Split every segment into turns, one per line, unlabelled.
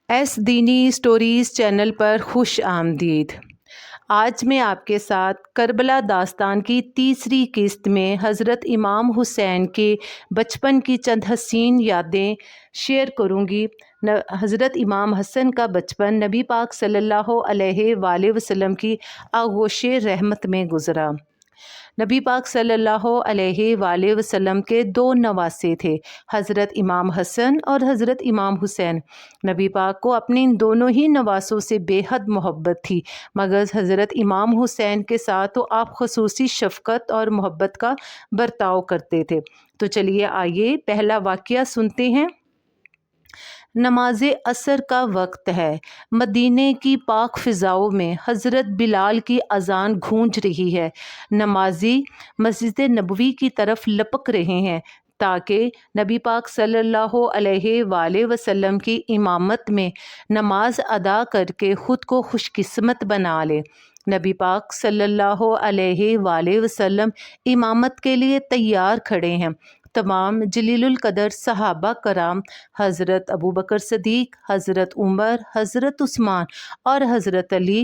S دینی stories channel پر خوش آمدید۔ آج میں آپ کے ساتھ کربلا داستان کی تیسری قسط میں حضرت امام حسین کے بچپن کی چند حسین یادیں شیئر کروں گی۔ حضرت امام حسن کا بچپن نبی پاک صلی اللہ علیہ وآلہ وسلم کی آغوش رحمت میں گزرا۔ نبی پاک صلی اللہ علیہ وآلہ وسلم کے دو نواسے تھے، حضرت امام حسن اور حضرت امام حسین۔ نبی پاک کو اپنے ان دونوں ہی نواسوں سے بے حد محبت تھی، مگر حضرت امام حسین کے ساتھ تو آپ خصوصی شفقت اور محبت کا برتاؤ کرتے تھے۔ تو چلیے آئیے پہلا واقعہ سنتے ہیں۔ نماز عصر کا وقت ہے۔ مدینے کی پاک فضاؤں میں حضرت بلال کی اذان گونج رہی ہے۔ نمازی مسجد نبوی کی طرف لپک رہے ہیں تاکہ نبی پاک صلی اللہ علیہ وآلہ وسلم کی امامت میں نماز ادا کر کے خود کو خوش قسمت بنا لے۔ نبی پاک صلی اللہ علیہ وآلہ وسلم امامت کے لیے تیار کھڑے ہیں۔ تمام جلیل القدر صحابہ کرام، حضرت ابوبکر صدیق، حضرت عمر، حضرت عثمان اور حضرت علی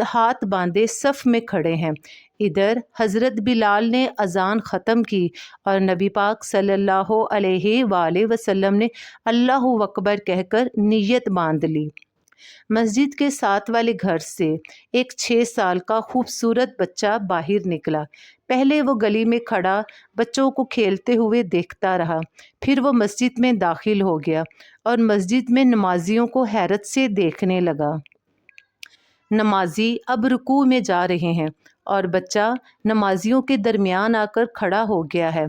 ہاتھ باندھے صف میں کھڑے ہیں۔ ادھر حضرت بلال نے اذان ختم کی اور نبی پاک صلی اللہ علیہ وآلہ وسلم نے اللہ اکبر کہہ کر نیت باندھ لی۔ مسجد کے ساتھ والے گھر سے ایک 6 سال کا خوبصورت بچہ باہر نکلا۔ پہلے وہ گلی میں کھڑا بچوں کو کھیلتے ہوئے دیکھتا رہا، پھر وہ مسجد میں داخل ہو گیا اور مسجد میں نمازیوں کو حیرت سے دیکھنے لگا۔ نمازی اب رکوع میں جا رہے ہیں اور بچہ نمازیوں کے درمیان آ کر کھڑا ہو گیا ہے۔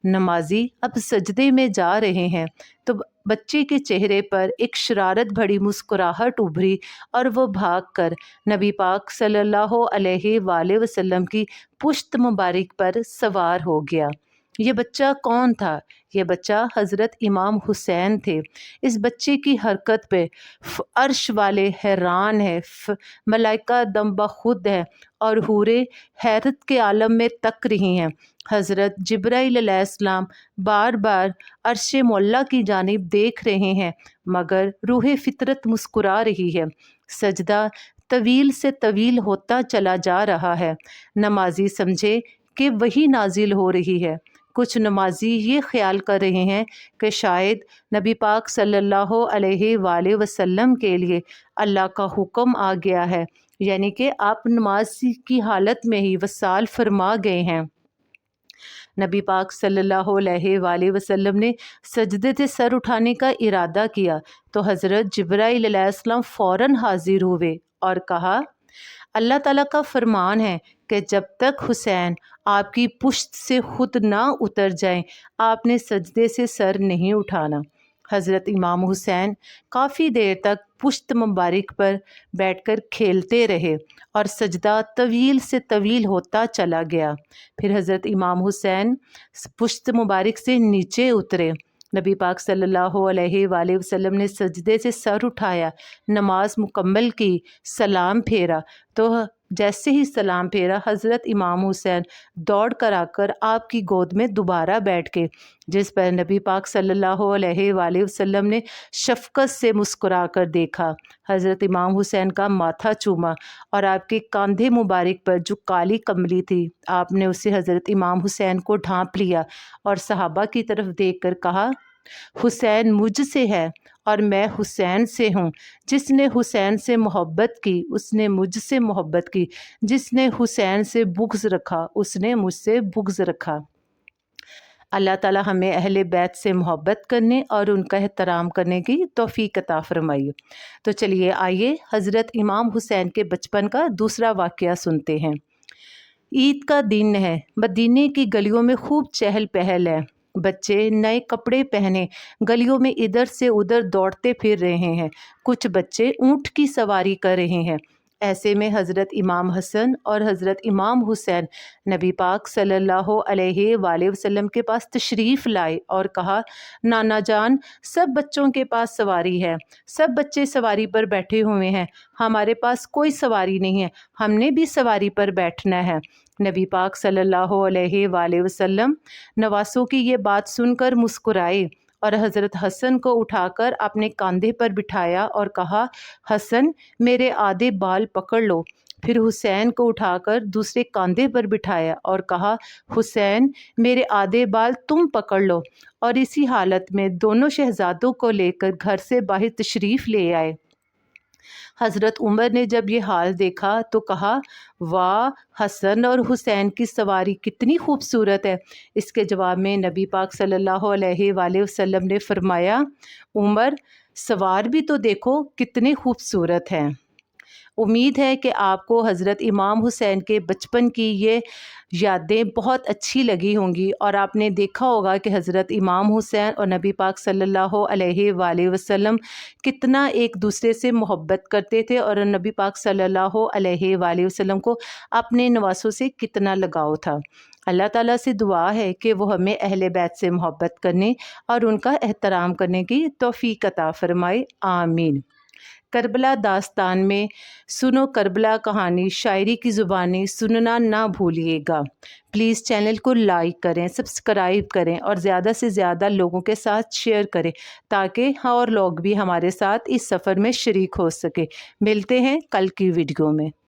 نمازی اب سجدے میں جا رہے ہیں تو بچے کے چہرے پر ایک شرارت بھری مسکراہٹ ابھری اور وہ بھاگ کر نبی پاک صلی اللہ علیہ وآلہ وسلم کی پشت مبارک پر سوار ہو گیا۔ یہ بچہ کون تھا؟ یہ بچہ حضرت امام حسین تھے۔ اس بچے کی حرکت پہ عرش والے حیران ہیں، ملائکہ دم بخود ہیں اور حوریں حیرت کے عالم میں تک رہی ہیں۔ حضرت جبرائیل علیہ السلام بار بار عرش معلیٰ کی جانب دیکھ رہے ہیں، مگر روح فطرت مسکرا رہی ہے۔ سجدہ طویل سے طویل ہوتا چلا جا رہا ہے۔ نمازی سمجھے کہ وحی نازل ہو رہی ہے۔ کچھ نمازی یہ خیال کر رہے ہیں کہ شاید نبی پاک صلی اللہ علیہ وآلہ وسلم کے لیے اللہ کا حکم آ گیا ہے، یعنی کہ آپ نماز کی حالت میں ہی وصال فرما گئے ہیں۔ نبی پاک صلی اللہ علیہ وآلہ وسلم نے سجدے سے سر اٹھانے کا ارادہ کیا تو حضرت جبرائیل علیہ السلام فوراً حاضر ہوئے اور کہا، اللہ تعالیٰ کا فرمان ہے کہ جب تک حسین آپ کی پشت سے خود نہ اتر جائیں آپ نے سجدے سے سر نہیں اٹھانا۔ حضرت امام حسین کافی دیر تک پشت مبارک پر بیٹھ کر کھیلتے رہے اور سجدہ طویل سے طویل ہوتا چلا گیا۔ پھر حضرت امام حسین پشت مبارک سے نیچے اترے۔ نبی پاک صلی اللہ علیہ وآلہ وسلم نے سجدے سے سر اٹھایا، نماز مکمل کی، سلام پھیرا تو جیسے ہی سلام پھیرا حضرت امام حسین دوڑ کر آ کر آپ کی گود میں دوبارہ بیٹھ گئے، جس پر نبی پاک صلی اللہ علیہ وآلہ وسلم نے شفقت سے مسکرا کر دیکھا، حضرت امام حسین کا ماتھا چوما اور آپ کے کاندھے مبارک پر جو کالی کملی تھی آپ نے اسے حضرت امام حسین کو ڈھانپ لیا اور صحابہ کی طرف دیکھ کر کہا، حسین مجھ سے ہے اور میں حسین سے ہوں۔ جس نے حسین سے محبت کی اس نے مجھ سے محبت کی، جس نے حسین سے بغض رکھا اس نے مجھ سے بغض رکھا۔ اللہ تعالیٰ ہمیں اہل بیت سے محبت کرنے اور ان کا احترام کرنے کی توفیق عطا فرمائے۔ تو چلیے آئیے حضرت امام حسین کے بچپن کا دوسرا واقعہ سنتے ہیں۔ عید کا دن ہے، مدینے کی گلیوں میں خوب چہل پہل ہے۔ بچے نئے کپڑے پہنے گلیوں میں ادھر سے ادھر دوڑتے پھر رہے ہیں، کچھ بچے اونٹ کی سواری کر رہے ہیں۔ ایسے میں حضرت امام حسن اور حضرت امام حسین نبی پاک صلی اللہ علیہ وآلہ وسلم کے پاس تشریف لائے اور کہا، نانا جان سب بچوں کے پاس سواری ہے، سب بچے سواری پر بیٹھے ہوئے ہیں، ہمارے پاس کوئی سواری نہیں ہے، ہم نے بھی سواری پر بیٹھنا ہے۔ نبی پاک صلی اللہ علیہ وآلہ وسلم نواسوں کی یہ بات سن کر مسکرائے اور حضرت حسن کو اٹھا کر اپنے کاندھے پر بٹھایا اور کہا، حسن میرے آدھے بال پکڑ لو۔ پھر حسین کو اٹھا کر دوسرے کاندھے پر بٹھایا اور کہا، حسین میرے آدھے بال تم پکڑ لو، اور اسی حالت میں دونوں شہزادوں کو لے کر گھر سے باہر تشریف لے آئے۔ حضرت عمر نے جب یہ حال دیکھا تو کہا، واہ، حسن اور حسین کی سواری کتنی خوبصورت ہے۔ اس کے جواب میں نبی پاک صلی اللہ علیہ وآلہ وسلم نے فرمایا، عمر سوار بھی تو دیکھو کتنے خوبصورت ہیں۔ امید ہے کہ آپ کو حضرت امام حسین کے بچپن کی یہ یادیں بہت اچھی لگی ہوں گی، اور آپ نے دیکھا ہوگا کہ حضرت امام حسین اور نبی پاک صلی اللہ علیہ وآلہ وسلم کتنا ایک دوسرے سے محبت کرتے تھے، اور نبی پاک صلی اللہ علیہ وآلہ وسلم کو اپنے نواسوں سے کتنا لگاؤ تھا۔ اللہ تعالیٰ سے دعا ہے کہ وہ ہمیں اہل بیت سے محبت کرنے اور ان کا احترام کرنے کی توفیق عطا فرمائے، آمین۔ کربلا داستان میں سنو کربلا کہانی شاعری کی زبانی سننا نہ بھولیے گا۔ پلیز چینل کو لائک کریں، سبسکرائب کریں اور زیادہ سے زیادہ لوگوں کے ساتھ شیئر کریں تاکہ اور لوگ بھی ہمارے ساتھ اس سفر میں شریک ہو سکے۔ ملتے ہیں کل کی ویڈیو میں۔